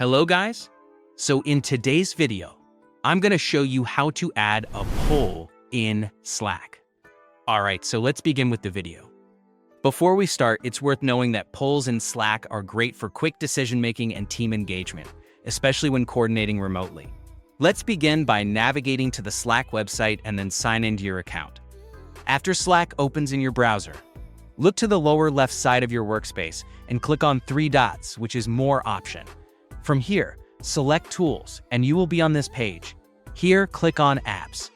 Hello guys! So in today's video, I'm going to show you how to add a poll in Slack. Alright, so let's begin with the video. Before we start, it's worth knowing that polls in Slack are great for quick decision-making and team engagement, especially when coordinating remotely. Let's begin by navigating to the Slack website and then sign into your account. After Slack opens in your browser, look to the lower left side of your workspace and click on three dots, which is More option. From here, select Tools, and you will be on this page. Here, click on Apps.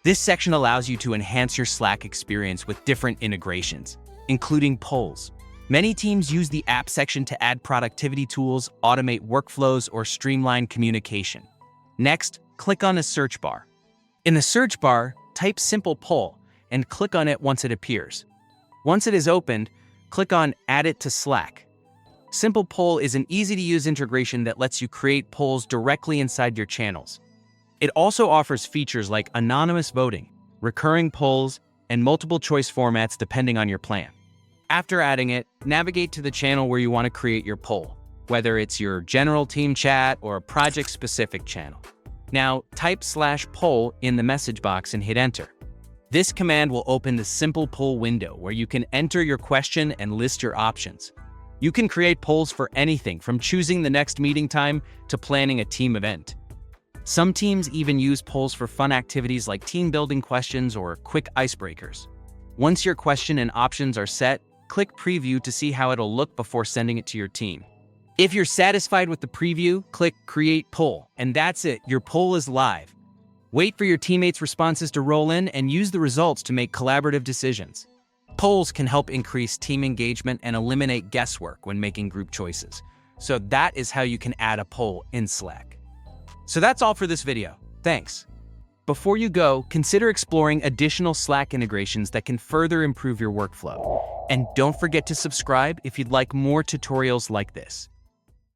This section allows you to enhance your Slack experience with different integrations, including polls. Many teams use the App section to add productivity tools, automate workflows, or streamline communication. Next, click on the search bar. In the search bar, type Simple Poll and click on it once it appears. Once it is opened, click on Add it to Slack. Simple Poll is an easy-to-use integration that lets you create polls directly inside your channels. It also offers features like anonymous voting, recurring polls, and multiple choice formats depending on your plan. After adding it, navigate to the channel where you want to create your poll, whether it's your general team chat or a project-specific channel. Now, type /poll in the message box and hit Enter. This command will open the Simple Poll window where you can enter your question and list your options. You can create polls for anything from choosing the next meeting time to planning a team event. Some teams even use polls for fun activities like team building questions or quick icebreakers. Once your question and options are set, click Preview to see how it'll look before sending it to your team. If you're satisfied with the preview, click Create Poll, and that's it, your poll is live. Wait for your teammates' responses to roll in and use the results to make collaborative decisions. Polls can help increase team engagement and eliminate guesswork when making group choices. So that is how you can add a poll in Slack. So that's all for this video. Thanks. Before you go, consider exploring additional Slack integrations that can further improve your workflow. And don't forget to subscribe if you'd like more tutorials like this.